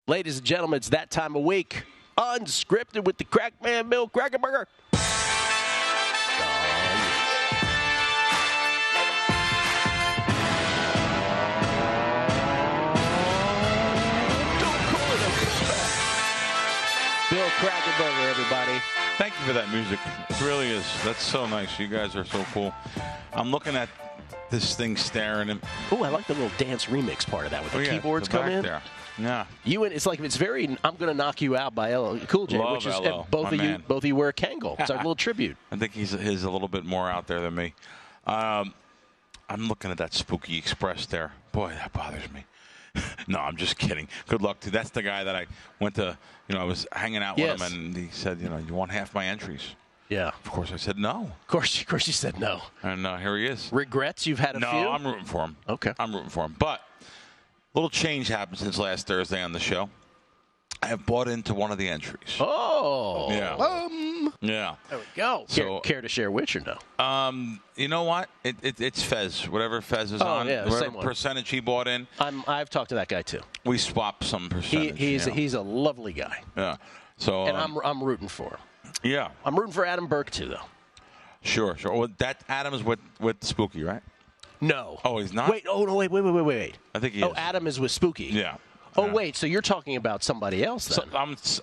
Ladies and gentlemen, it's that time of week. Unscripted with the Crackman Bill Krackomberger. Bill Krackomberger, everybody. Thank you for that music. It really is. That's so nice. You guys are so cool. I'm looking at this thing staring. Oh, I like the little dance remix part of that with the keyboards the coming in. there. Yeah. It's like it's very I'm Gonna Knock You Out by LL Cool J, Love which is LL, both of you wear a Kangol. It's our little tribute. I think he's a little bit more out there than me. I'm looking at that Spooky Express there. Boy, that bothers me. No, I'm just kidding. Good luck to. That's the guy that I went to. I was hanging out with him, and he said, you want half my entries? Yeah. Of course, I said no. Of course, you said no. And here he is. Regrets? You've had a few? No, I'm rooting for him. Okay. I'm rooting for him. But a little change happened since last Thursday on the show. I have bought into one of the entries. Oh. Yeah. Yeah. There we go. So, care to share which or no? You know what? It's Fez. Whatever Fez is on. Yeah, whatever percentage he bought in. I've talked to that guy too. We swapped some percentage. He's a lovely guy. Yeah. So. And I'm rooting for him. Yeah. I'm rooting for Adam Burke too, though. Sure. Well, that Adam is with Spooky, right? No. Oh, he's not? Wait. Oh, no, wait. I think he is. Oh, Adam is with Spooky. Yeah. Oh, wait. So you're talking about somebody else then?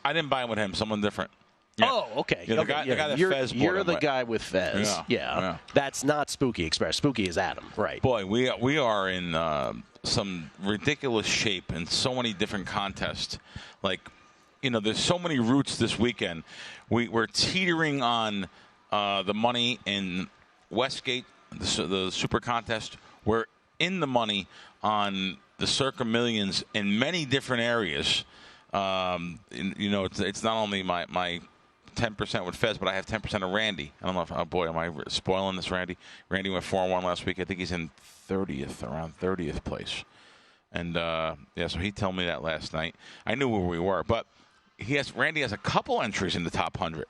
I didn't buy him with him. Someone different. Yeah. Oh, okay. Yeah, the guy that Fez bought You're him the with. guy with Fez. Yeah. That's not Spooky Express. Spooky is Adam, right? Boy, we are in some ridiculous shape in so many different contests. Like, there's so many routes this weekend. We're teetering on the money in Westgate, the Super Contest. We're in the money on the Circa Millions in many different areas. It's not only my 10% with Fez, but I have 10% of Randy. I don't know if, oh boy, am I spoiling this, Randy? Randy went 4-1 last week. I think he's in around 30th place. And, so he told me that last night. I knew where we were, but Randy has a couple entries in the top 100.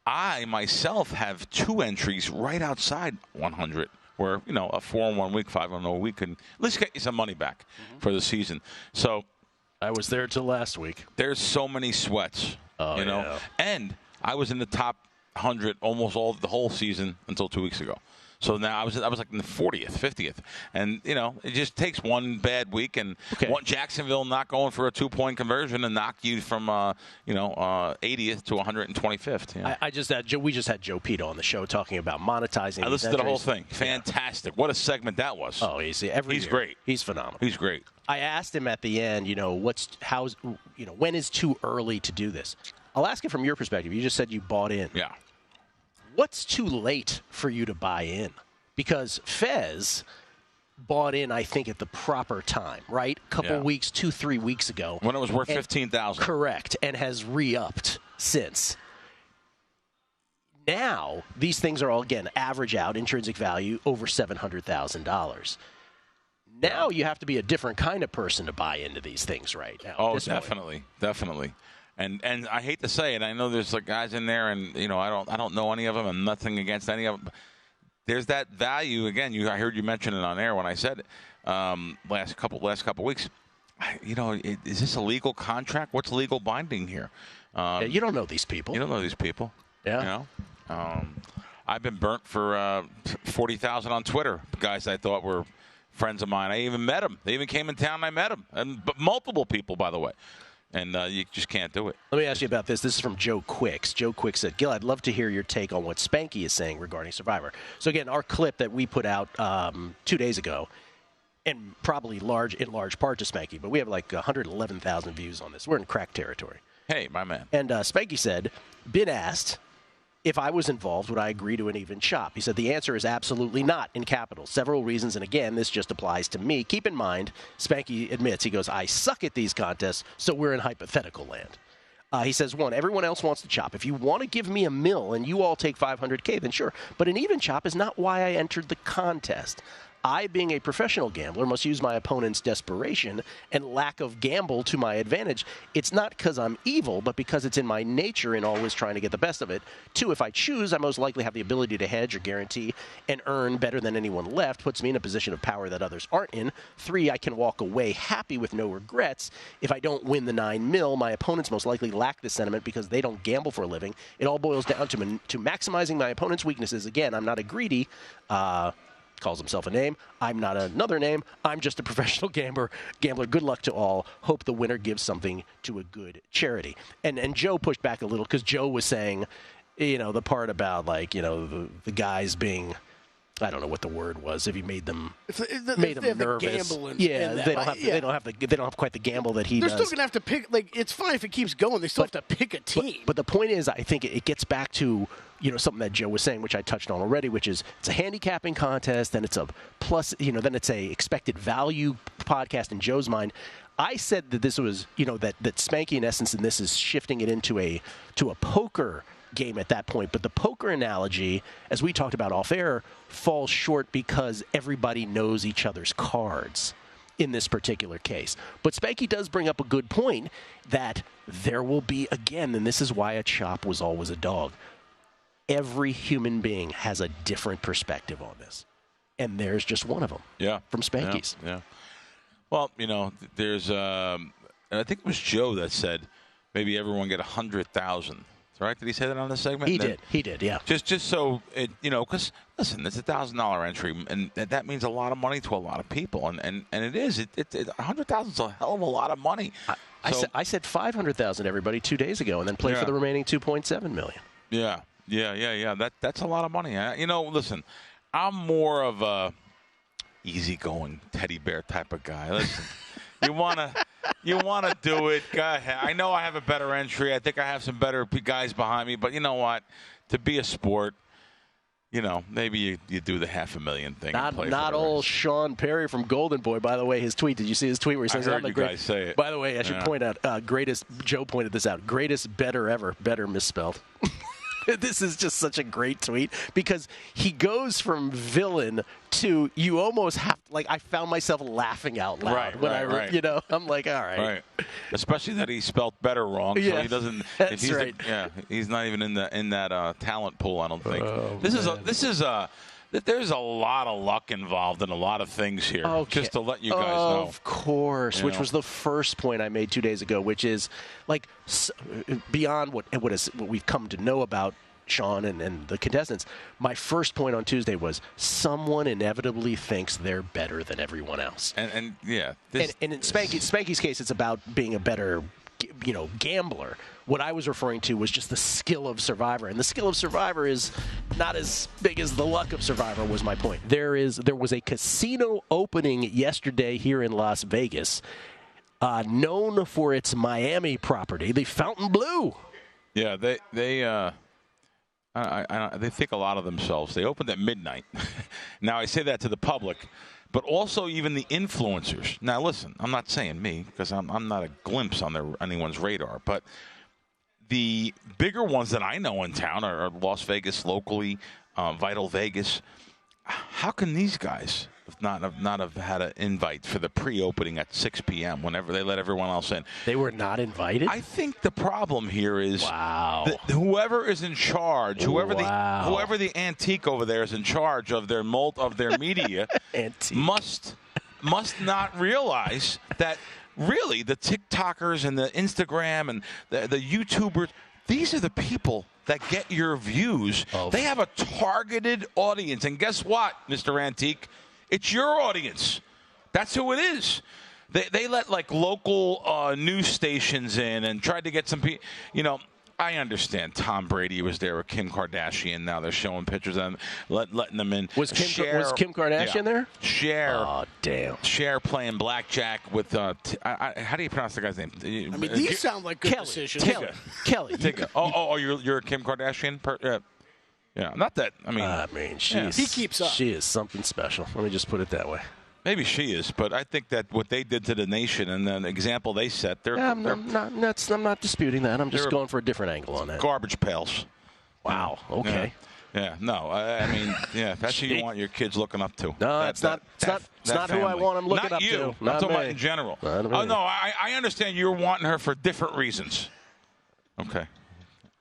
I, myself, have 2 entries right outside 100 where, a 4-1 week, 5-0 week can at least get you some money back for the season. So I was there till last week. There's so many sweats, Yeah. And I was in the top 100 almost the whole season until 2 weeks ago. So now I was like in the 40th, 50th. And, it just takes one bad week and one Jacksonville not going for a 2-point conversion and knock you from, 80th to 125th. Yeah. We just had Joe Pito on the show talking about monetizing. I listened to the whole thing. Fantastic. What a segment that was. Oh, he's great. He's phenomenal. He's great. I asked him at the end, when is too early to do this? I'll ask it from your perspective. You just said you bought in. Yeah. What's too late for you to buy in? Because Fez bought in, I think, at the proper time, right? A couple weeks, 2-3 weeks ago. When it was worth $15,000. Correct, and has re-upped since. Now, these things are all, again, average out, intrinsic value, over $700,000. Now you have to be a different kind of person to buy into these things right now. Oh, definitely. And I hate to say it, I know there's guys in there, and I don't know any of them, and nothing against any of them. But there's that value again. I heard you mention it on air when I said it last couple weeks. Is this a legal contract? What's legal binding here? You don't know these people. You don't know these people. Yeah. I've been burnt for 40,000 on Twitter. Guys I thought were friends of mine. I even met them. They even came in town and I met them. But multiple people, by the way. And you just can't do it. Let me ask you about this. This is from Joe Quicks. Joe Quicks said, Gill, I'd love to hear your take on what Spanky is saying regarding Survivor. So, again, our clip that we put out 2 days ago, and probably in large part to Spanky, but we have 111,000 views on this. We're in crack territory. Hey, my man. And Spanky said, been asked, if I was involved, would I agree to an even chop? He said the answer is absolutely not, in capitals. Several reasons, and again, this just applies to me. Keep in mind, Spanky admits, he goes, I suck at these contests, so we're in hypothetical land. He says, 1, everyone else wants to chop. If you want to give me $1 million and you all take $500K, then sure. But an even chop is not why I entered the contest. I, being a professional gambler, must use my opponent's desperation and lack of gamble to my advantage. It's not because I'm evil, but because it's in my nature in always trying to get the best of it. 2, if I choose, I most likely have the ability to hedge or guarantee and earn better than anyone left, puts me in a position of power that others aren't in. 3, I can walk away happy with no regrets. If I don't win the $9 million, my opponents most likely lack this sentiment because they don't gamble for a living. It all boils down to maximizing my opponent's weaknesses. Again, I'm not a greedy, calls himself a name. I'm not another name. I'm just a professional gambler. Good luck to all. Hope the winner gives something to a good charity. And Joe pushed back a little because Joe was saying, the part about the guys being, I don't know what the word was. If he made them nervous, they don't have quite the gamble that he does. They're still gonna have to pick. It's fine if it keeps going. They still have to pick a team. But the point is, I think it gets back to something that Joe was saying, which I touched on already, which is it's a handicapping contest, and it's a plus. Then it's a expected value podcast in Joe's mind. I said that this was that Spanky in essence, and this is shifting it into a poker game at that point. But the poker analogy, as we talked about off air, falls short because everybody knows each other's cards in this particular case. But Spanky does bring up a good point that there will be, again, and this is why a chop was always a dog. Every human being has a different perspective on this. And there's just one of them. Yeah. From Spanky's. Yeah. Well, there's, and I think it was Joe that said maybe everyone get 100,000. Right? Did he say that on the segment? He did, yeah. Just so, because, listen, it's a $1,000 entry, and that means a lot of money to a lot of people. And it is. 100,000 is a hell of a lot of money. I said 500,000, everybody, 2 days ago, and then play for the remaining 2.7 million. Yeah. That's a lot of money. Listen, I'm more of a easygoing teddy bear type of guy. Listen, you want to do it, go ahead. I know I have a better entry. I think I have some better guys behind me. But you know what? To be a sport, maybe you do the $500,000 thing. Not old Sean Perry from Golden Boy, by the way, his tweet. Did you see his tweet where he says, I heard you guys say it. By the way, I should point out, Joe pointed this out, greatest better ever. Better misspelled. This is just such a great tweet because he goes from villain to you almost have I found myself laughing out loud right. I'm like, all right. Right. Especially that he spelled better wrong, so he doesn't. That's right. He's not even in that talent pool. I don't think. There's a lot of luck involved in a lot of things here. Okay. Just to let you guys know. Of course, which was the first point I made 2 days ago, which is beyond what we've come to know about Sean and the contestants. My first point on Tuesday was someone inevitably thinks they're better than everyone else. And in Spanky's case, it's about being a better gambler. What I was referring to was just the skill of Survivor, and the skill of Survivor is not as big as the luck of Survivor was my point. There was a casino opening yesterday here in Las Vegas, known for its Miami property, the Fontainebleau. Yeah, they think a lot of themselves. They opened at midnight. Now I say that to the public. But also even the influencers. Now, listen, I'm not saying me because I'm not a glimpse on anyone's radar. But the bigger ones that I know in town are Las Vegas locally, Vital Vegas. How can these guys not have had an invite for the pre-opening at 6 p.m. whenever they let everyone else in? They were not invited? I think the problem here is whoever is in charge, whoever the antique over there is in charge of their media must not realize that really the TikTokers and the Instagram and the YouTubers, these are the people that get your views. They have a targeted audience. And guess what, Mr. Antique? It's your audience. That's who it is. They let local news stations in and tried to get some people. I understand Tom Brady was there with Kim Kardashian. Now they're showing pictures of them, letting them in. Was Kim Kardashian there? Cher. Oh, damn. Cher playing blackjack with, how do you pronounce the guy's name? These sound like good decisions. Kelley. Oh, you're a Kim Kardashian? Yeah, not that. He keeps up. She is something special. Let me just put it that way. Maybe she is, but I think that what they did to the nation and the example they set, I'm not disputing that. I'm just going for a different angle on that. Garbage pails. Wow. Okay. Yeah, no, I mean, yeah, that's who you want your kids looking up to. No, it's not who I want them looking up to. Not you. I'm talking about in general. Oh, no, I understand you're wanting her for different reasons. Okay.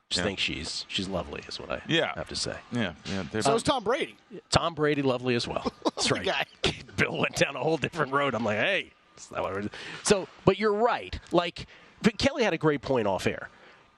Just think she's lovely, is what I have to say. Yeah. So is Tom Brady. Tom Brady, lovely as well. That's right. Guy. Bill went down a whole different road. I'm like, hey. So, but you're right. Like, Kelley had a great point off air.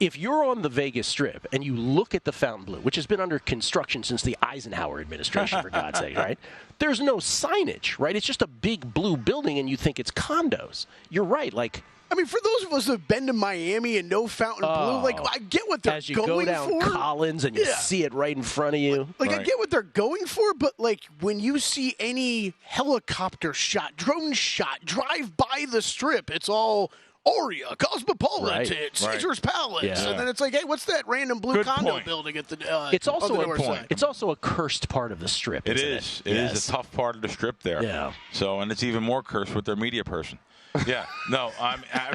If you're on the Vegas Strip and you look at the Fontainebleau, which has been under construction since the Eisenhower administration, for God's sake, right? There's no signage, right? It's just a big blue building, and you think it's condos. You're right. Like, I mean, for those of us who have been to Miami and know Fontainebleau, like, I get what they're going for. As you go down Collins and you see it right in front of you. Like, I get what they're going for, but, like, when you see any helicopter shot, drone shot, drive by the Strip, it's all Aria, Cosmopolitan, Caesar's Palace, and then it's like, hey, what's that random blue condo building at the it's also on the north side? It's also a cursed part of the Strip. It is. It is a tough part of the Strip there. Yeah. So, and it's even more cursed with their media person. Yeah, no,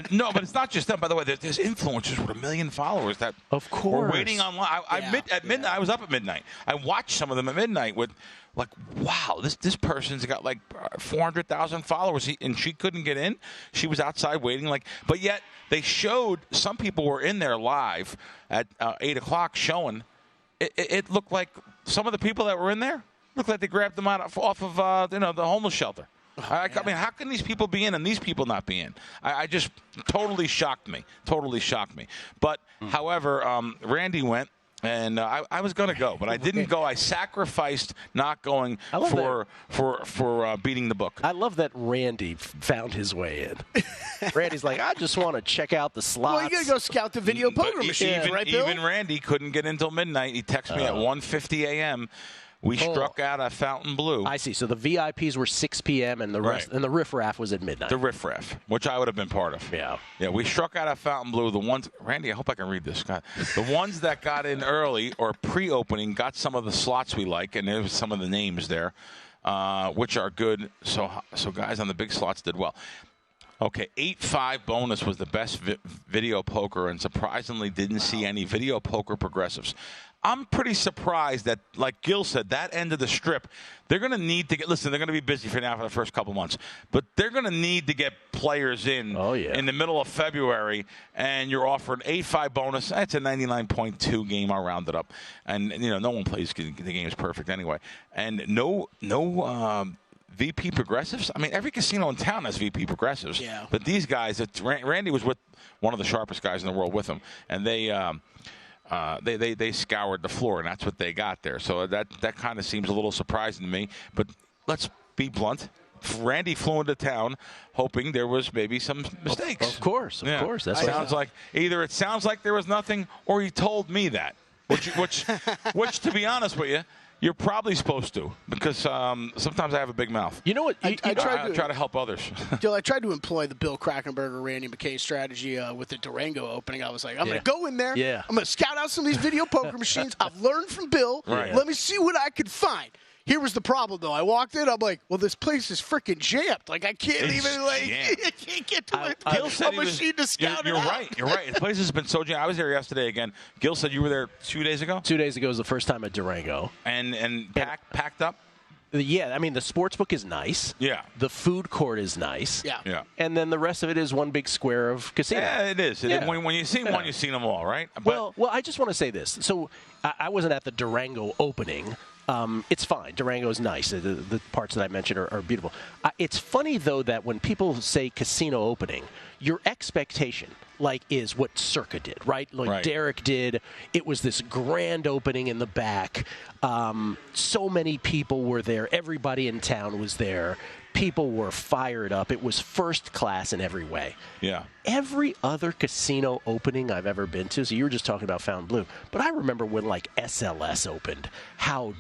no, but it's not just them. By the way, there's influencers with 1 million followers that of course were waiting online. At midnight, I was up at midnight. I watched some of them at midnight with, like, wow, this person's got like 400,000 followers, and she couldn't get in. She was outside waiting, but yet they showed some people were in there live at 8 o'clock showing. It looked like some of the people that were in there looked like they grabbed them off of the homeless shelter. I mean, how can these people be in and these people not be in? I just totally shocked me. But, however, Randy went, and I was going to go, but I didn't go. I sacrificed not going for beating the book. I love that Randy found his way in. Randy's like, I just want to check out the slots. Well, you got to go scout the video poker machines, right, Bill? Even Randy couldn't get in until midnight. He texted me at 1:50 a.m., We struck out at Fontainebleau. I see. So the VIPs were 6 p.m. and the rest, and the riffraff was at midnight. The riffraff, which I would have been part of. Yeah. Yeah, we struck out at Fontainebleau. The ones, Randy, I hope I can read this. God. The ones that got in early or pre-opening got some of the slots we like, and there was some of the names there, which are good. So guys on the big slots did well. Okay, 8-5 bonus was the best video poker, and surprisingly didn't see any video poker progressives. I'm pretty surprised that, like Gill said, that end of the Strip, they're going to need to get – listen, they're going to be busy for the first couple months, but they're going to need to get players in in the middle of February, and you're offering 8-5 bonus. That's a 99.2 game. I'll round it up. And, no one plays – the game is perfect anyway. And no VP progressives? I mean, every casino in town has VP progressives. Yeah. But these guys, Randy was with one of the sharpest guys in the world with him, and they scoured the floor, and that's what they got there. So that kind of seems a little surprising to me. But let's be blunt. Randy flew into town hoping there was maybe some mistakes. Of course. That sounds like either it sounds like there was nothing, or he told me that. Which to be honest with you, you're probably supposed to, because sometimes I have a big mouth. You know what? I try to help others. Jill, I tried to employ the Bill Krackomberger, Randy McKay strategy with the Durango opening. I was like, I'm going to go in there. Yeah. I'm going to scout out some of these video poker machines. I've learned from Bill. Right. Let me see what I could find. Here was the problem, though. I walked in. I'm like, well, this place is freaking jammed. Like, I can't I can't get to a machine to scout it out. You're right. The place has been so jammed. I was there yesterday again. Gill said you were there 2 days ago? 2 days ago was the first time at Durango. And packed up? Yeah, I mean, the sports book is nice. Yeah. The food court is nice. Yeah. And then the rest of it is one big square of casino. Yeah, it is. Yeah. When you've seen one, you've seen them all, right? Well, I just want to say this. So I wasn't at the Durango opening. It's fine. Durango's nice. The parts that I mentioned are beautiful. It's funny, though, that when people say casino opening, your expectation, is what Circa did, right? Like Derek did. It was this grand opening in the back. So many people were there. Everybody in town was there. People were fired up. It was first class in every way. Yeah. Every other casino opening I've ever been to, so you were just talking about Fontainebleau, but I remember when SLS opened, how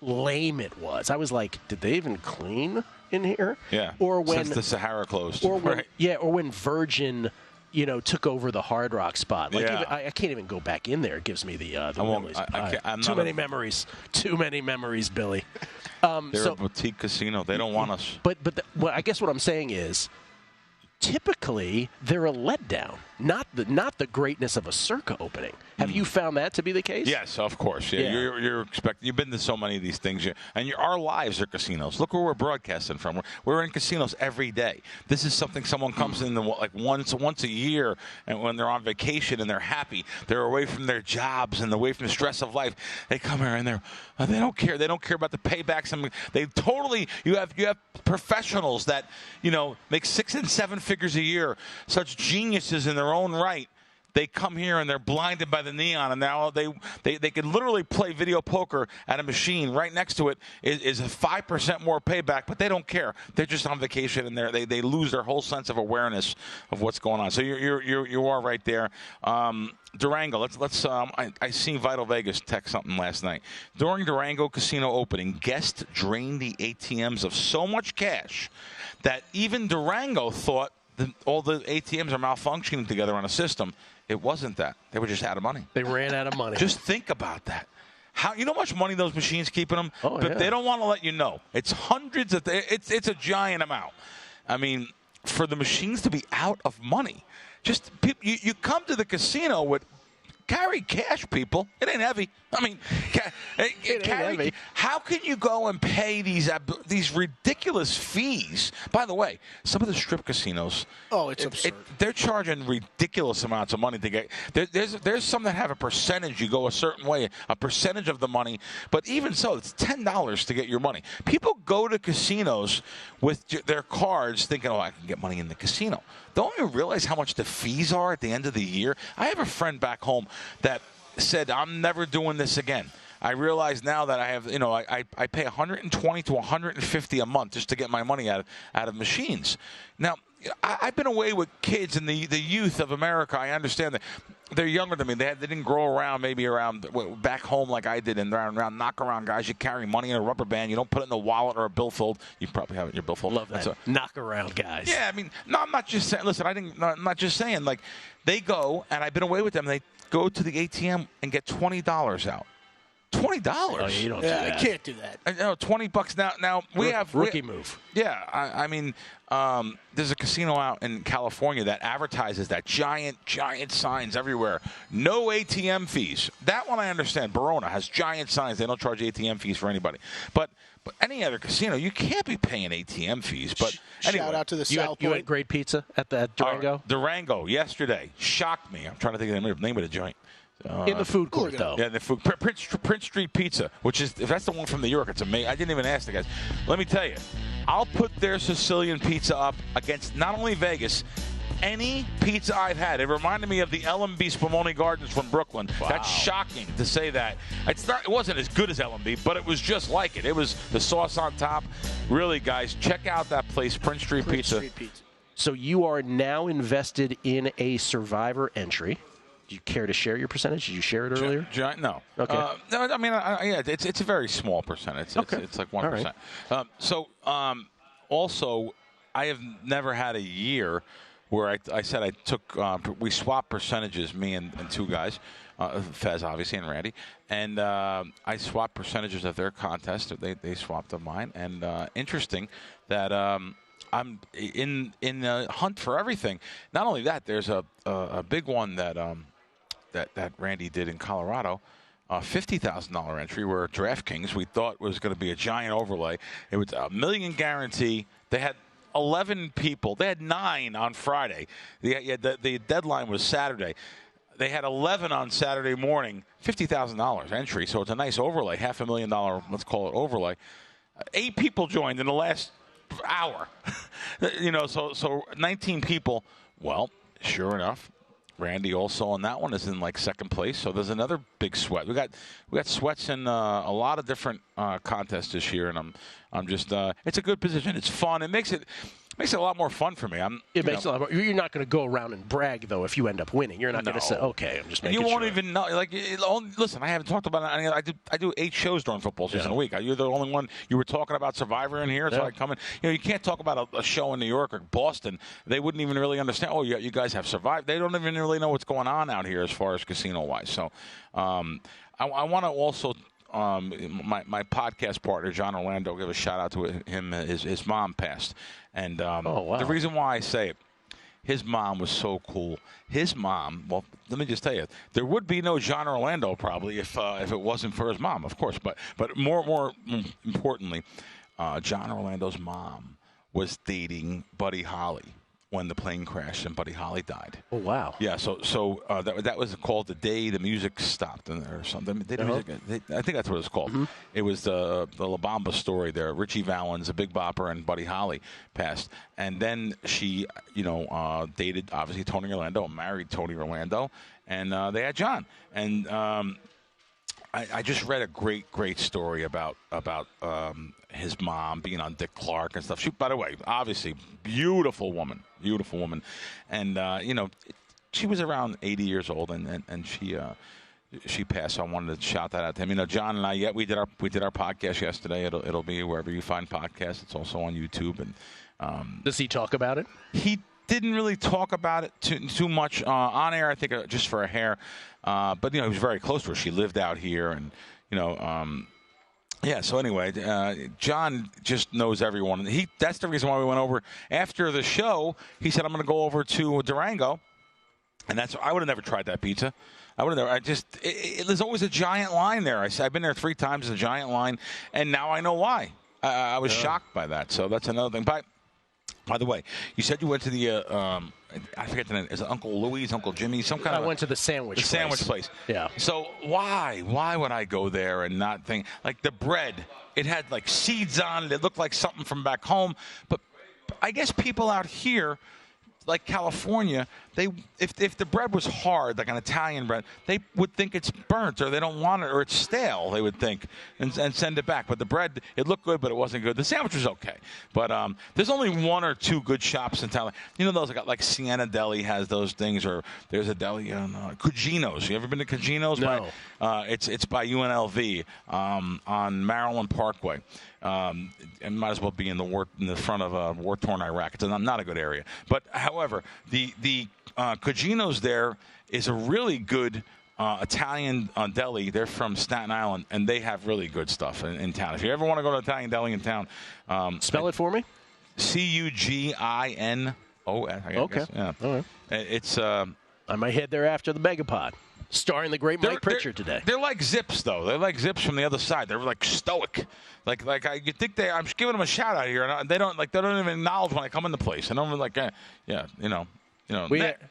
lame it was. I was like, did they even clean in here? Yeah. Or when since the Sahara closed. Or when, or when Virgin took over the Hard Rock spot. I can't even go back in there. It gives me the memories. Too many memories. Too many memories, Billy. They're a boutique casino. They don't want us. But I guess what I'm saying is, typically they're a letdown. Not the greatness of a Circa opening. Have you found that to be the case? Yes, of course. Yeah. You're expecting. You've been to so many of these things, our lives are casinos. Look where we're broadcasting from. We're in casinos every day. This is something someone comes in like once a year, and when they're on vacation and they're happy, they're away from their jobs and away from the stress of life. They come here and they don't care. They don't care about the paybacks. I mean, you have professionals that make 6 and 7 figures a year, such geniuses in their own right. They come here and they're blinded by the neon, and now they can literally play video poker at a machine right next to it is a 5% more payback, but they don't care. They're just on vacation, and they lose their whole sense of awareness of what's going on. So you are right there. Durango. Let's. I seen Vital Vegas text something last night. During Durango casino opening, guests drained the ATMs of so much cash that even Durango thought all the ATMs are malfunctioning together on a system. It wasn't that. They were just out of money. They ran out of money. Just think about that. How much money those machines keep in them? Oh, but yeah. They don't want to let you know. It's hundreds of. It's a giant amount. I mean, for the machines to be out of money, just you come to the casino with. Carry cash, people. It ain't heavy. I mean, heavy. How can you go and pay these ridiculous fees? By the way, some of the strip casinos. Oh, it's absurd. They're charging ridiculous amounts of money to get. There's some that have a percentage. You go a certain way, a percentage of the money. But even so, it's $10 to get your money. People go to casinos with their cards thinking, I can get money in the casino. Don't you realize how much the fees are at the end of the year? I have a friend back home that said, I'm never doing this again. I realize now that I have, I pay $120 to $150 a month just to get my money out of machines. Now, I've been away with kids and the youth of America. I understand that they're younger than me. They didn't grow around back home like I did, and around knock-around guys. You carry money in a rubber band. You don't put it in a wallet or a billfold. You probably have it in your billfold. Love that. Knock-around guys. Yeah, I mean, no, I'm not just saying. Listen, I'm not just saying. Like, they go, and I've been away with them. They go to the ATM and get $20 out. $20. Oh, you don't do that. I can't do that. No, $20 now. We have rookie move. Yeah, I mean, there's a casino out in California that advertises that giant signs everywhere. No ATM fees. That one I understand. Barona has giant signs. They don't charge ATM fees for anybody. But any other casino, you can't be paying ATM fees. But anyway, shout out to the South You Point. had great pizza at the Durango? Durango yesterday shocked me. I'm trying to think of the name of the joint. In the food court, though. Yeah, the food. Prince Street Pizza, which is, if that's the one from New York, it's amazing. I didn't even ask the guys. Let me tell you, I'll put their Sicilian pizza up against not only Vegas, any pizza I've had. It reminded me of the L&B Spumoni Gardens from Brooklyn. Wow. That's shocking to say that. It wasn't as good as L&B, but it was just like it. It was the sauce on top. Really, guys, check out that place, Prince Street Pizza. So you are now invested in a Survivor entry. Do you care to share your percentage? Did you share it earlier? No. Okay. No, I mean, it's a very small percentage. It's like 1%. Right. Also, I have never had a year where I said I took we swapped percentages, me and two guys, Fez obviously and Randy, and I swapped percentages of their contest. They swapped of mine, and interesting that. I'm in the hunt for everything. Not only that, there's a big one that Randy did in Colorado, a $50,000 entry where DraftKings we thought was going to be a giant overlay. It was $1 million guarantee. They had 11 people. They had 9 on Friday. The deadline was Saturday. They had 11 on Saturday morning. $50,000 entry, so it's a nice overlay, $500,000. Let's call it overlay. 8 people joined in the last hour. So 19 people. Well, sure enough, Randy also on that one is in like second place. So there's another big sweat. We got sweats in a lot of different contests this year, and I'm just it's a good position. It's fun. It makes it a lot more fun for me. It makes it a lot more. You're not going to go around and brag though if you end up winning. You're not going to say, "Okay, I'm just making sure." You won't even know. Listen, I haven't talked about it. I do 8 shows during football season a week. You're the only one. You were talking about Survivor in here, so I come in. You can't talk about a show in New York or Boston. They wouldn't even really understand. Oh, you guys have survived. They don't even really know what's going on out here as far as casino wise. So, I want to also. My podcast partner, John Orlando, give a shout out to him. His mom passed. And the reason why I say it, his mom was so cool. His mom, well, let me just tell you, there would be no John Orlando probably if it wasn't for his mom, of course. But more importantly, John Orlando's mom was dating Buddy Holly when the plane crashed and Buddy Holly died. Oh, wow. Yeah, so that was called The Day the Music Stopped or something. I think that's what it's called. Mm-hmm. It was the La Bamba story there. Richie Valens, a Big Bopper, and Buddy Holly passed. And then she, dated, obviously, Tony Orlando, married Tony Orlando, and they had John. And I just read a great story about his mom being on Dick Clark and stuff. She, by the way, obviously, beautiful woman, and she was around 80 years old, and she passed. So I wanted to shout that out to him. John and I, we did our podcast yesterday. It'll be wherever you find podcasts. It's also on YouTube. And does he talk about it? He didn't really talk about it too much on air. I think just for a hair. But he was very close to her. She lived out here, and yeah. So anyway, John just knows everyone. That's the reason why we went over after the show. He said, "I'm going to go over to Durango," and I would have never tried that pizza. I would have never. There's always a giant line there. I've been there 3 times. There's a giant line, and now I know why. I was shocked by that. So that's another thing. By the way, you said you went to the, I forget the name. Is it Uncle Louie's, Uncle Jimmy's, some kind of? I went to the sandwich place. Sandwich place. Yeah. So why would I go there and not think, like the bread, it had like seeds on it. It looked like something from back home. But I guess people out here, like California, if the bread was hard, like an Italian bread, they would think it's burnt or they don't want it or it's stale, they would think, and send it back. But the bread, it looked good, but it wasn't good. The sandwich was okay. But there's only 1 or 2 good shops in town. Those like Siena Deli has those things, or there's a deli on Cugino's. You ever been to Cugino's? No. It's by UNLV on Maryland Parkway. It might as well be in the front of a war-torn Iraq. It's not a good area. But however, the Cugino's there is a really good Italian deli. They're from Staten Island, and they have really good stuff in town. If you ever want to go to an Italian deli in town, spell it for me. Cugino's. Okay. Yeah. All right. It's. I might head there after the Megapod. Starring the great Mike Pritchard today. They're like Zips, though. They're like Zips from the other side. They're like stoic. You think I'm just giving them a shout out here, and they don't even acknowledge when I come in the place. And I'm like,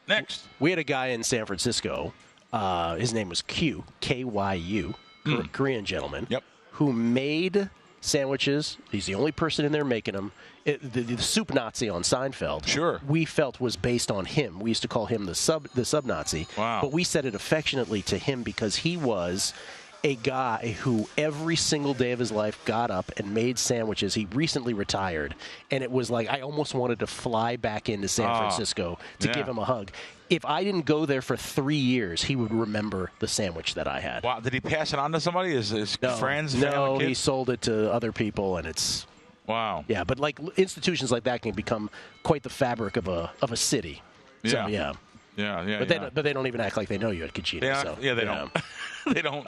next. We had a guy in San Francisco. His name was Kyu, Korean gentleman. Yep. Who made sandwiches. He's the only person in there making them. The soup Nazi on Seinfeld, sure, we felt was based on him. We used to call him the sub Nazi. Wow. But we said it affectionately to him because he was a guy who every single day of his life got up and made sandwiches. He recently retired, and it was like I almost wanted to fly back into San Francisco to give him a hug. If I didn't go there for 3 years, he would remember the sandwich that I had. Wow. Did he pass it on to somebody? His friends? No, he sold it to other people, and it's... Wow. Yeah, but like institutions like that can become quite the fabric of a city. So, yeah. But they don't even act like they know you at Cugino. They don't. They don't.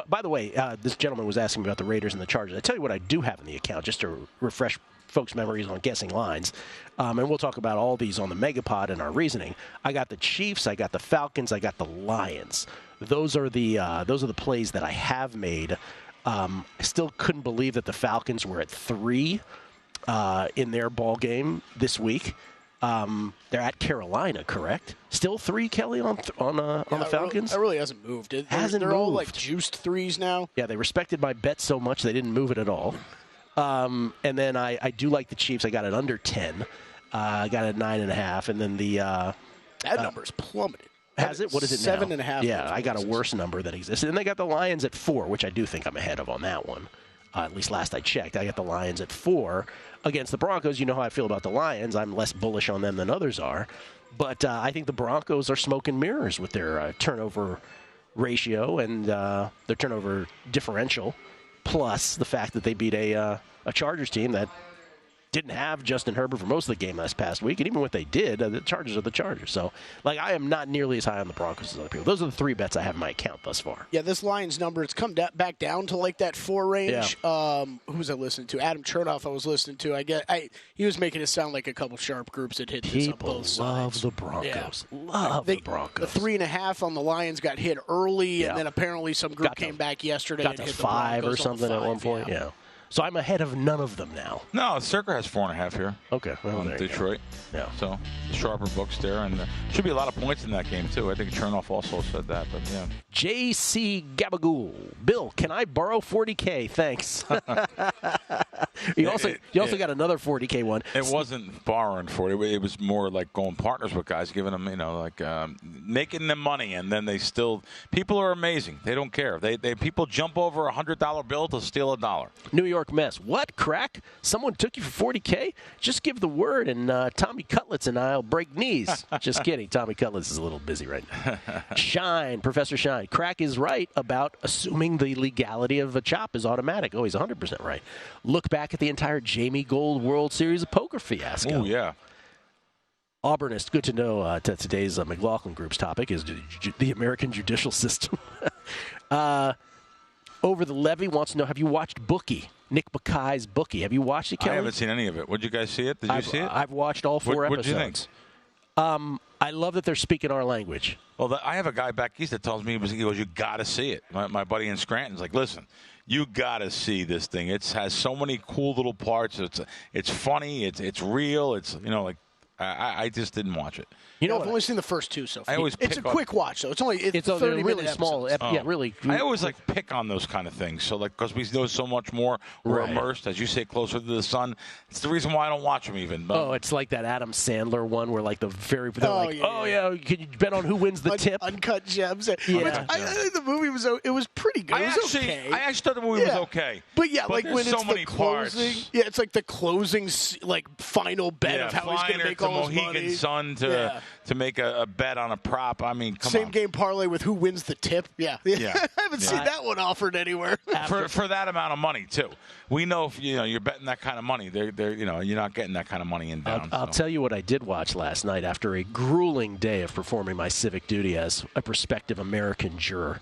By the way, this gentleman was asking me about the Raiders and the Chargers. I tell you what I do have in the account, just to refresh folks' memories on guessing lines. And we'll talk about all these on the Megapod and our reasoning. I got the Chiefs, I got the Falcons, I got the Lions. Those are the plays that I have made. I still couldn't believe that the Falcons were at 3 in their ball game this week. They're at Carolina, correct? Still 3, Kelley, on the Falcons? That really hasn't moved. They're all like juiced 3s now. Yeah, they respected my bet so much they didn't move it at all. And then I do like the Chiefs. I got it under 10. I got it 9.5, and then that number's plummeted. Has it? What is it now? 7.5. Yeah, I got a worse number that existed. And they got the Lions at 4, which I do think I'm ahead of on that one. At least last I checked. I got the Lions at 4 against the Broncos. You know how I feel about the Lions. I'm less bullish on them than others are. But I think the Broncos are smoke and mirrors with their turnover ratio and their turnover differential, plus the fact that they beat a Chargers team that didn't have Justin Herbert for most of the game last past week, and even when they did, the Chargers are the Chargers. So, like, I am not nearly as high on the Broncos as other people. Those are the 3 bets I have in my account thus far. Yeah, this Lions number, it's come back down to like that 4 range. Yeah. Who was I listening to? Adam Chernoff I was listening to. He was making it sound like a couple sharp groups had hit this on both sides. Love the Broncos. Yeah. Love the Broncos. The 3.5 on the Lions got hit early, and then apparently some group came back yesterday and hit the 5 or something at one point. Yeah. So I'm ahead of none of them now. No, Circa has 4.5 here. Okay. Well, on Detroit. Yeah. So sharper books there, and should be a lot of points in that game too. I think Chernoff also said that, but yeah. J.C. Gabagool. Bill, can I borrow $40K? Thanks. You also got another $40K one. It wasn't borrowing for it. It was more like going partners with guys, giving them, making them money, and then people are amazing. They don't care. People jump over $100 bill to steal $1. New York Mess. What, Crack? Someone took you for $40K? Just give the word, and Tommy Cutlets and I'll break knees. Just kidding. Tommy Cutlets is a little busy right now. Shine, Professor Shine. Crack is right about assuming the legality of a chop is automatic. Oh, he's 100% right. Look back at the entire Jamie Gold World Series of Poker fiasco. Oh, yeah. Auburnist, good to know today's McLaughlin Group's topic is the American judicial system. Over the Levy wants to know, have you watched Bookie? Nick Bakai's Bookie. Have you watched it, Kelley? I haven't seen any of it. Would you guys see it? Did you see it? I've watched all 4 episodes. What did you think? I love that they're speaking our language. Well, I have a guy back east that tells me, he goes, you got to see it. My buddy in Scranton's like, listen, you got to see this thing. It has so many cool little parts. It's funny. It's real. It's, I just didn't watch it. I've only seen the first 2 so far. It's a quick watch, though. It's only 30 really small. Yeah, really. I always pick on those kind of things. So, because we know so much more, we're immersed, as you say, closer to the sun. It's the reason why I don't watch them even. But it's like that Adam Sandler one where can you bet on who wins the tip? Uncut Gems. Yeah. I think the movie was pretty good. I actually thought the movie was okay. But when it's it's many the closing, parts. it's like the closing, final bet of how he's going to make all his money. Mohegan Sun to make a bet on a prop. I mean, come on. Same game parlay with who wins the tip. Yeah. I haven't seen that one offered anywhere. For that amount of money too. We know if you're betting that kind of money, you're not getting that kind of money in down. I'll tell you what I did watch last night after a grueling day of performing my civic duty as a prospective American juror.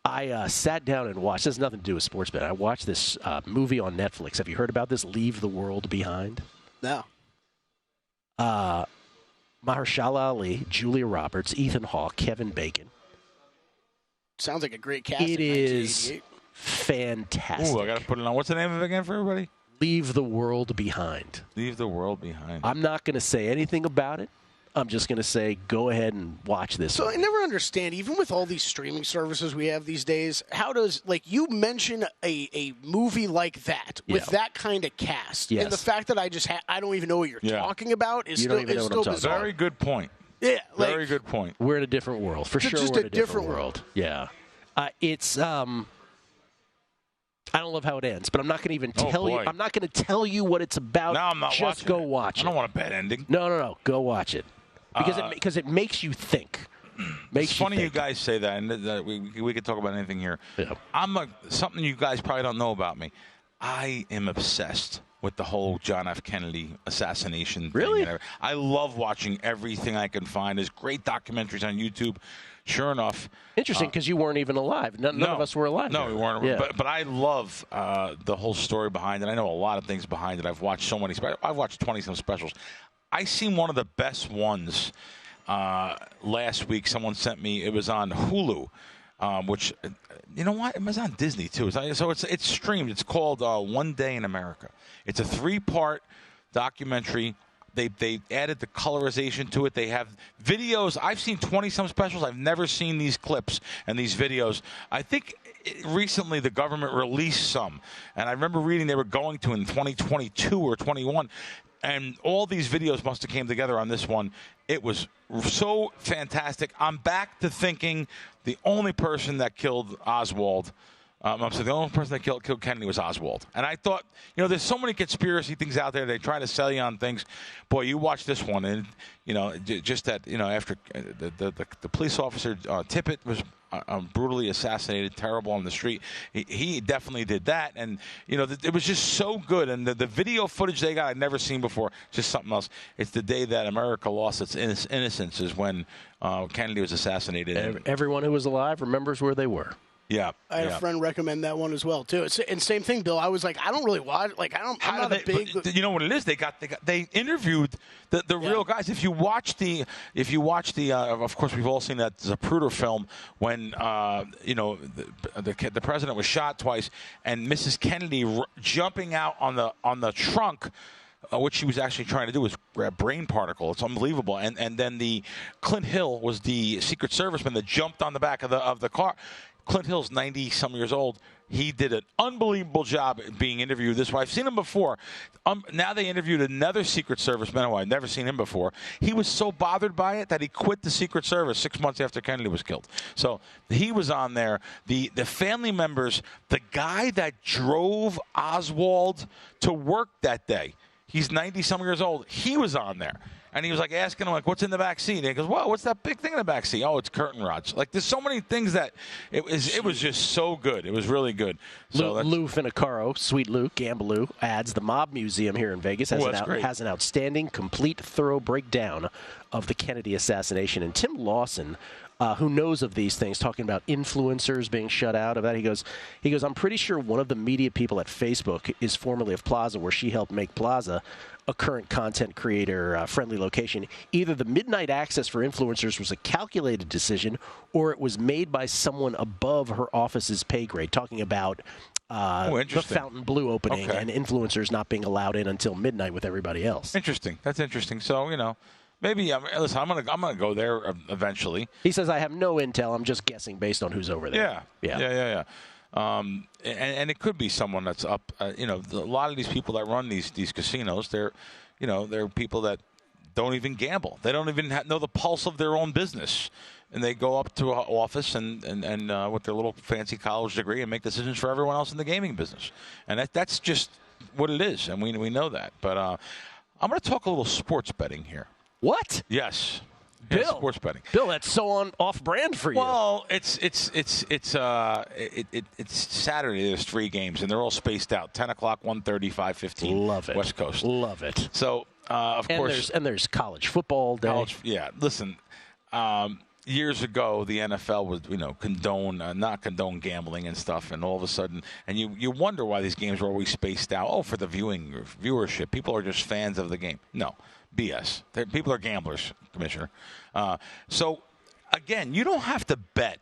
I sat down and watched. This has nothing to do with sports bet. I watched this movie on Netflix. Have you heard about this? Leave the World Behind. No. Mahershala Ali, Julia Roberts, Ethan Hawke, Kevin Bacon. Sounds like a great cast. It is fantastic. Ooh, I got to put it on. What's the name of it again for everybody? Leave the World Behind. Leave the World Behind. I'm not going to say anything about it. I'm just going to say go ahead and watch this. So I never understand, even with all these streaming services we have these days, how does, you mention a movie like that with that kind of cast, and the fact that I don't even know what you're talking about is still bizarre. Very good point. Yeah. Very good point. We're in a different world. For sure, just we're in a different world. Yeah. It's I don't love how it ends, but I'm not going to even tell you. I'm not going to tell you what it's about. No, I'm not watching. Just go watch it. I don't want a bad ending. No. Go watch it. Because it makes you think. It's funny you guys say that, and we could talk about anything here. Yeah. Something you guys probably don't know about me. I am obsessed with the whole John F. Kennedy assassination thing. Really? I love watching everything I can find. There's great documentaries on YouTube. Sure enough. Interesting, because you weren't even alive. None of us were alive. No, we weren't. Yeah. But I love the whole story behind it. I know a lot of things behind it. I've watched so many. I've watched 20-some specials. I seen one of the best ones last week. Someone sent me. It was on Hulu, which, you know what? It was on Disney, too. So it's streamed. It's called One Day in America. It's a 3-part documentary. They added the colorization to it. They have videos. I've seen 20-some specials. I've never seen these clips and these videos. I think recently the government released some. And I remember reading they were going to in 2022 or 21. And all these videos must have came together on this one. It was so fantastic. I'm back to thinking the only person that killed Oswald, the only person that killed Kennedy was Oswald. And I thought, there's so many conspiracy things out there. They try to sell you on things. Boy, you watch this one, and, just that, after the police officer, Tippit, was brutally assassinated, terrible on the street. He definitely did that, and it was just so good. And the video footage they got I'd never seen before, just something else. It's the day that America lost its innocence is when Kennedy was assassinated. Everyone who was alive remembers where they were. Yeah, I had a friend recommend that one as well too. And same thing, Bill. I was like, I don't really watch. Like, I'm not a big. You know what it is? They interviewed the real guys. If you watch the, of course we've all seen that Zapruder film when the president was shot twice and Mrs. Kennedy jumping out on the trunk. What she was actually trying to do was grab brain particle. It's unbelievable. And then the Clint Hill was the Secret Serviceman that jumped on the back of the car. Clint Hill's 90-some years old. He did an unbelievable job being interviewed this way. I've seen him before. Now they interviewed another Secret Serviceman who I'd never seen him before. He was so bothered by it that he quit the Secret Service 6 months after Kennedy was killed. So he was on there. The family members, the guy that drove Oswald to work that day, he's 90-some years old. He was on there. And he was like asking him, like, what's in the back seat? And he goes, well, what's that big thing in the back seat? Oh, it's curtain rods. Like, there's so many things that it was just so good. It was really good. So Lou Finicaro, Sweet Lou, Gambaloo, adds the Mob Museum here in Vegas has an outstanding, complete, thorough breakdown of the Kennedy assassination. And Tim Lawson, who knows of these things, talking about influencers being shut out of that. He goes, I'm pretty sure one of the media people at Facebook is formerly of Plaza, where she helped make Plaza a current content creator friendly location. Either the midnight access for influencers was a calculated decision or it was made by someone above her office's pay grade, talking about the Fountain Blue opening and influencers not being allowed in until midnight with everybody else. Interesting. That's interesting. So, maybe listen. I'm gonna go there eventually. He says, I have no intel. I'm just guessing based on who's over there. Yeah. And it could be someone that's up. A lot of these people that run these casinos, they're people that don't even gamble. They don't even know the pulse of their own business, and they go up to an office and with their little fancy college degree and make decisions for everyone else in the gaming business. And that's just what it is, and we know that. But I'm going to talk a little sports betting here. What? Yes. Bill, yeah, sports betting. Bill, that's so off-brand for you. Well, it's Saturday. There's 3 games, and they're all spaced out. 10 o'clock, 1:30, 5:15. Love it. West Coast. Love it. So, of course. There's college football day. Listen, years ago, the NFL would, not condone gambling and stuff, and all of a sudden, and you wonder why these games were always spaced out. Oh, for the viewership. People are just fans of the game. No. BS. People are gamblers, Commissioner. So, again, you don't have to bet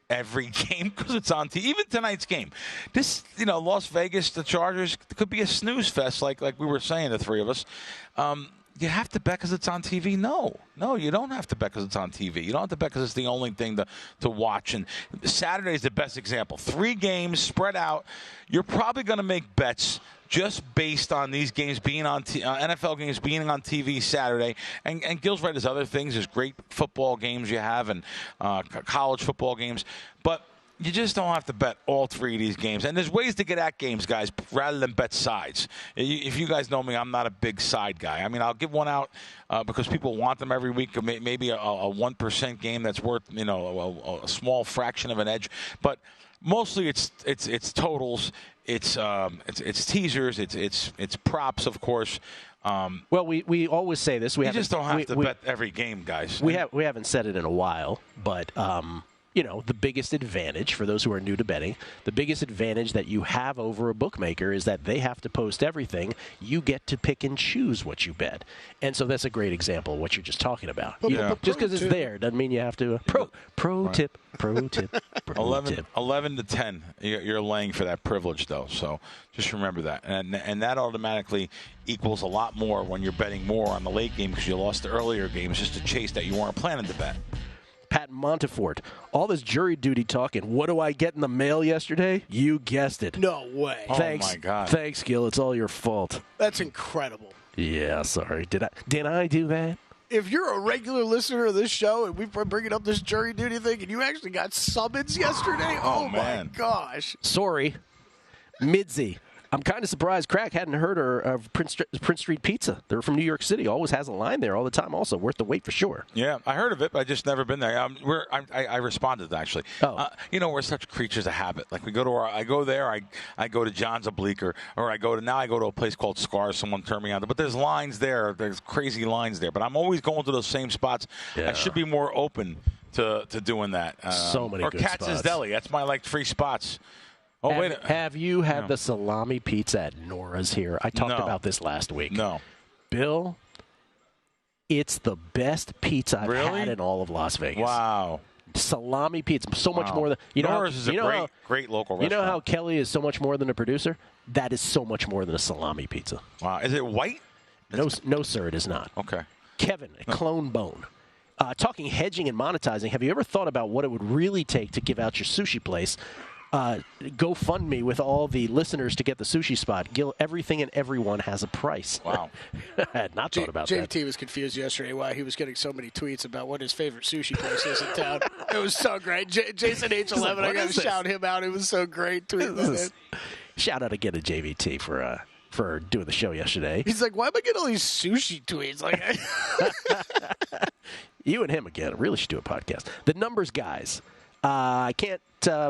every game because it's on TV. Even tonight's game. This, Las Vegas, the Chargers, could be a snooze fest like we were saying, the three of us. You have to bet because it's on TV? No, you don't have to bet because it's on TV. You don't have to bet because it's the only thing to watch. And Saturday is the best example. 3 games spread out. You're probably going to make bets just based on these games being on NFL games being on TV Saturday. And Gill's right, there's other things. There's great football games you have and college football games. But you just don't have to bet all 3 of these games. And there's ways to get at games, guys, rather than bet sides. If you guys know me, I'm not a big side guy. I mean, I'll give one out because people want them every week. Maybe a 1% game that's worth, a small fraction of an edge. But mostly it's totals. It's teasers. It's props, of course. Well, we always say this. We just don't have to bet every game, guys. We haven't said it in a while, but the biggest advantage for those who are new to betting, the biggest advantage that you have over a bookmaker is that they have to post everything. You get to pick and choose what you bet. And so that's a great example of what you're just talking about. Just because it's there doesn't mean you have to. Pro tip. 11 to 10. You're laying for that privilege, though. So just remember that. And that automatically equals a lot more when you're betting more on the late game because you lost the earlier games just to chase that you weren't planning to bet. Pat Montefort, all this jury duty talking. What do I get in the mail yesterday? You guessed it. No way. Thanks. Oh, my God. Thanks, Gill. It's all your fault. That's incredible. Yeah, sorry. Did I do that? If you're a regular listener of this show and we're bringing up this jury duty thing and you actually got summons yesterday, oh my gosh. Sorry. Midzi. I'm kind of surprised Crack hadn't heard of Prince Street Pizza. They're from New York City. Always has a line there all the time. Also worth the wait for sure. Yeah, I heard of it, but I just never been there. I responded actually. Oh. We're such creatures of habit. Like I go there. I go to John's a Bleecker, or I go to a place called Scars. Someone turned me on. But there's lines there. There's crazy lines there. But I'm always going to those same spots. Yeah. I should be more open to doing that. So many or good Katz's spots. Deli. That's my free spots. Oh, Have you had the salami pizza at Nora's here? I talked about this last week. No. Bill, it's the best pizza I've had in all of Las Vegas. Wow. Salami pizza, so much more than Nora's is a great local restaurant. You know how Kelley is so much more than a producer? That is so much more than a salami pizza. Wow. Is it white? No, sir, it is not. Okay. Kevin, Clone Bone. Talking hedging and monetizing, have you ever thought about what it would really take to give out your sushi place? GoFundMe with all the listeners to get the sushi spot. Gill, everything and everyone has a price. Wow. I had not thought about that. JT was confused yesterday why he was getting so many tweets about what his favorite sushi place is in town. It was so great. Jason H11, I got to shout him out. It was so great. Shout out again to JVT for doing the show yesterday. He's like, why am I getting all these sushi tweets? Like, you and him again. Really should do a podcast. The numbers guys. I can't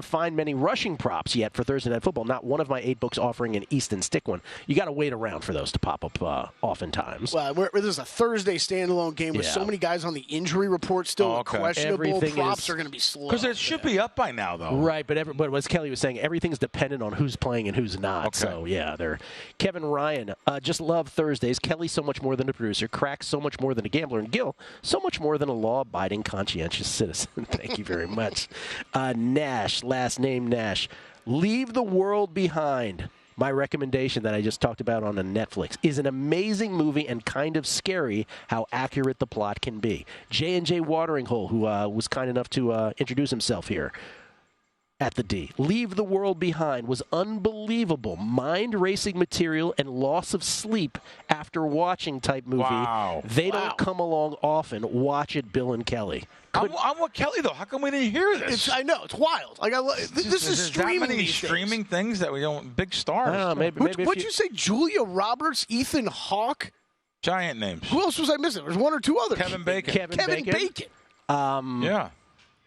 find many rushing props yet for Thursday Night Football. Not one of my 8 books offering an Easton stick one. You got to wait around for those to pop up oftentimes. Well, this is a Thursday standalone game with so many guys on the injury report still questionable. Props are going to be slow. Because it should be up by now, though. Right, but as Kelley was saying, everything's dependent on who's playing and who's not. Okay. So, yeah, they're Kevin Ryan, just love Thursdays. Kelley, so much more than a producer. Crack, so much more than a gambler. And Gill, so much more than a law-abiding, conscientious citizen. Thank you very much. Nash, last name Nash. Leave the World Behind. My recommendation that I just talked about on Netflix is an amazing movie and kind of scary how accurate the plot can be. J&J Watering Hole, who was kind enough to introduce himself here at the D. Leave the World Behind was unbelievable. Mind-racing material and loss of sleep after watching type movie. Wow. They don't come along often. Watch it, Bill and Kelley. I'm with Kelley, though. How come we didn't hear this? I know. It's wild. Like, this is streaming. That many streaming things that we don't. Big stars. What'd you say? Julia Roberts, Ethan Hawke? Giant names. Who else was I missing? There's one or two others. Kevin Bacon. Kevin Bacon. Yeah.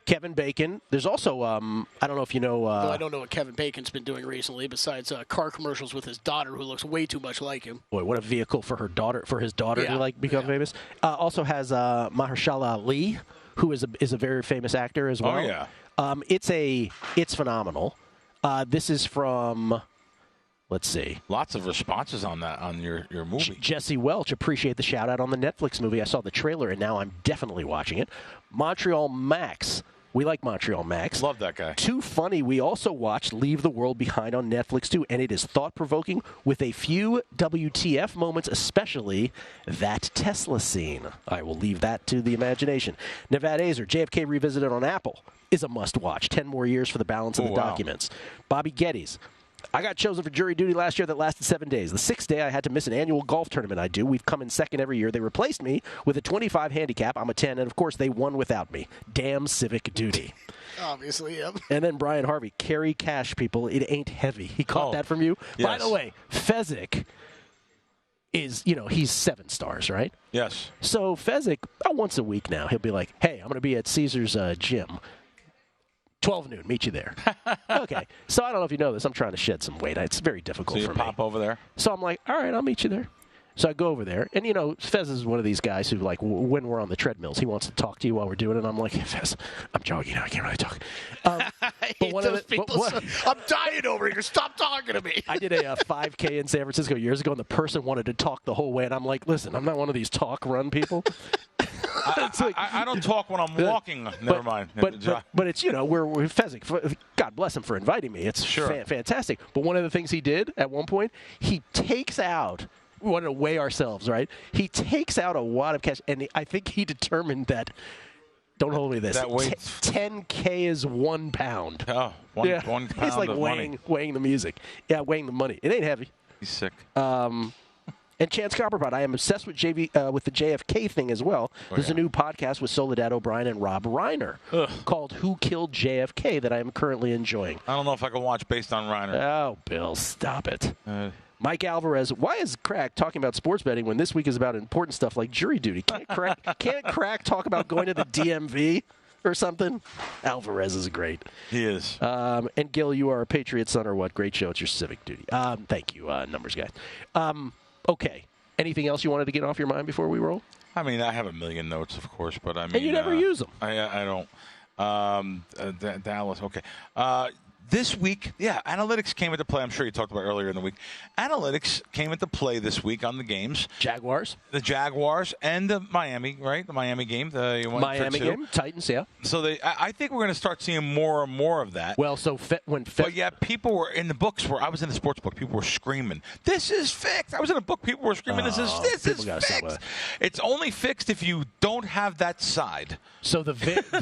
Kevin Bacon. There's also, I don't know if you know. Though I don't know what Kevin Bacon's been doing recently, besides car commercials with his daughter, who looks way too much like him. Boy, what a vehicle for his daughter to become famous. Also has Mahershala Ali, who is a very famous actor as well. Oh yeah. It's phenomenal. This is from. Let's see. Lots of responses on that on your movie. Jesse Welch, appreciate the shout out on the Netflix movie. I saw the trailer and now I'm definitely watching it. Montreal Max. We like Montreal Max. Love that guy. Too funny. We also watched Leave the World Behind on Netflix too, and it is thought-provoking with a few WTF moments, especially that Tesla scene. I will leave that to the imagination. Nevada Azer, JFK Revisited on Apple is a must-watch. 10 more years for the balance of the documents. Bobby Geddes. I got chosen for jury duty last year that lasted 7 days. The 6th day, I had to miss an annual golf tournament I do. We've come in second every year. They replaced me with a 25 handicap. I'm a 10, and, of course, they won without me. Damn civic duty. Obviously, yep. And then Brian Harvey, carry cash, people. It ain't heavy. He caught that from you. Yes. By the way, Fezzik is, he's 7 stars, right? Yes. So Fezzik, once a week now, he'll be like, hey, I'm going to be at Caesar's gym. 12 noon, meet you there. Okay. So I don't know if you know this. I'm trying to shed some weight. It's very difficult for me. So you pop over there? So I'm like, all right, I'll meet you there. So I go over there. And, Fez is one of these guys who, like, when we're on the treadmills, he wants to talk to you while we're doing it. And I'm like, hey, Fez, I'm jogging. I can't really talk. I hate those people. I'm dying over here. Stop talking to me. I did a 5K in San Francisco years ago, and the person wanted to talk the whole way. And I'm like, listen, I'm not one of these talk-run people. I don't talk when I'm walking. Never mind. But it's, we're Fezzik. God bless him for inviting me. It's fantastic. But one of the things he did at one point, he takes out, we wanted to weigh ourselves, right? He takes out a wad of cash, and I think he determined that, don't hold me to this, 10K is 1 pound. Oh, one pound He's like of money. weighing the music. Yeah, weighing the money. It ain't heavy. He's sick. And Chance Copperpot, I am obsessed with with the JFK thing as well. There's a new podcast with Soledad O'Brien and Rob Reiner called Who Killed JFK that I am currently enjoying. I don't know if I can watch based on Reiner. Oh, Bill, stop it. Mike Alvarez, why is Crack talking about sports betting when this week is about important stuff like jury duty? Can't Crack talk about going to the DMV or something? Alvarez is great. He is. And Gill, you are a Patriot son or what? Great show. It's your civic duty. Thank you, numbers guy. Okay. Anything else you wanted to get off your mind before we roll? I mean, I have a million notes, of course, but I mean, and you never use them. I don't. Dallas. Okay. This week, analytics came into play. I'm sure you talked about earlier in the week. Analytics came into play this week on the games. Jaguars. The Jaguars and the Miami, right? The Miami game. Miami game. Titans, yeah. So I think we're going to start seeing more and more of that. Well, so But yeah, people were in the books where I was in the sports book. People were screaming, "This is fixed." I was in a book. People were screaming, "This is fixed." It's only fixed if you don't have that side. So the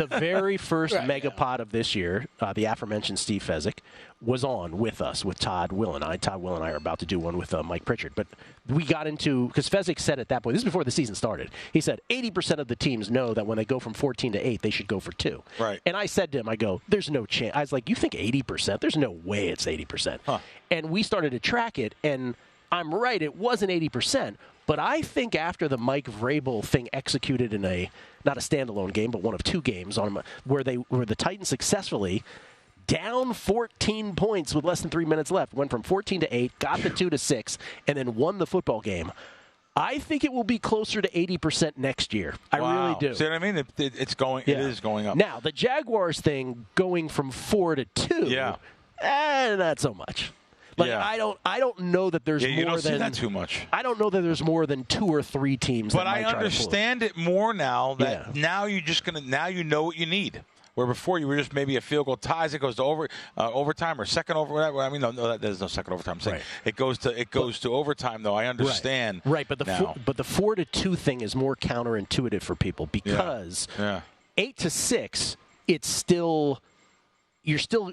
very first megapod of this year, the aforementioned Steve Fezzik, was on with us, with Todd Will and I. Todd Will and I are about to do one with Mike Pritchard. But we got into, because Fezzik said at that point, this is before the season started, he said 80% of the teams know that when they go from 14 to 8, they should go for 2. Right. And I said to him, I go, there's no chance. I was like, you think 80%? There's no way it's 80%. Huh. And we started to track it, and I'm right, it wasn't 80%. But I think after the Mike Vrabel thing executed in not a standalone game, but one of 2 games where the Titans successfully down 14 points with less than 3 minutes left, went from 14 to 8, got the 2 to 6, and then won the football game. I think it will be closer to 80% next year. I really do. See what I mean? It's going. Yeah. It is going up. Now the Jaguars thing going from 4 to 2. Yeah. Not so much. I don't know that there's more you don't than see that too much. I don't know that there's more than 2 or 3 teams. But I understand it more now that now you're just now you know what you need. Where before you were just maybe a field goal ties, it goes to overtime or second over. Whatever. I mean, no, there's no second overtime. I'm saying it goes to overtime. Though I understand. Right, but the 4 to 2 thing is more counterintuitive for people because 8 to 6, it's still you're still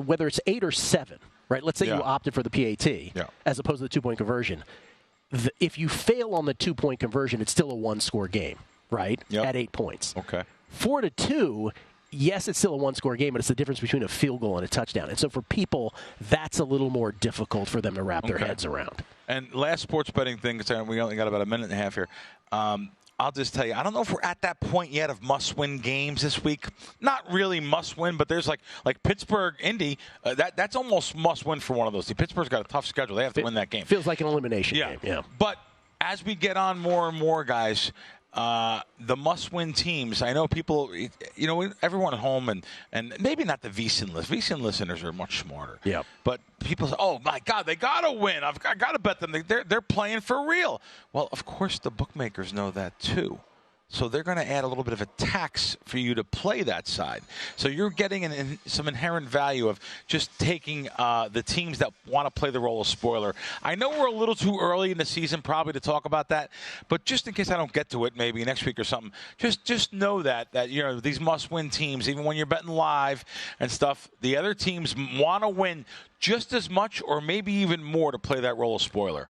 whether it's 8 or 7. Right, let's say you opted for the PAT as opposed to the 2-point conversion. If you fail on the 2-point conversion, it's still a 1-score game, right? Yep. At 8 points. Okay. 4 to 2, yes, it's still a 1-score game, but it's the difference between a field goal and a touchdown. And so for people, that's a little more difficult for them to wrap their heads around. And last sports betting thing, because we only got about a minute and a half here. I'll just tell you, I don't know if we're at that point yet of must-win games this week. Not really must-win, but there's like Pittsburgh, Indy. That's almost must-win for one of those. Pittsburgh's got a tough schedule. They have to win that game. Feels like an elimination game. Yeah. But as we get on more and more, guys, the must-win teams. I know people, everyone at home, and maybe not the VSiN list. VSiN listeners are much smarter. Yeah. But people say, "Oh my God, they gotta win! I gotta bet them. They're playing for real." Well, of course, the bookmakers know that too. So they're going to add a little bit of a tax for you to play that side. So you're getting some inherent value of just taking the teams that want to play the role of spoiler. I know we're a little too early in the season probably to talk about that, but just in case I don't get to it maybe next week or something, just know that these must-win teams, even when you're betting live and stuff, the other teams want to win just as much or maybe even more to play that role of spoiler.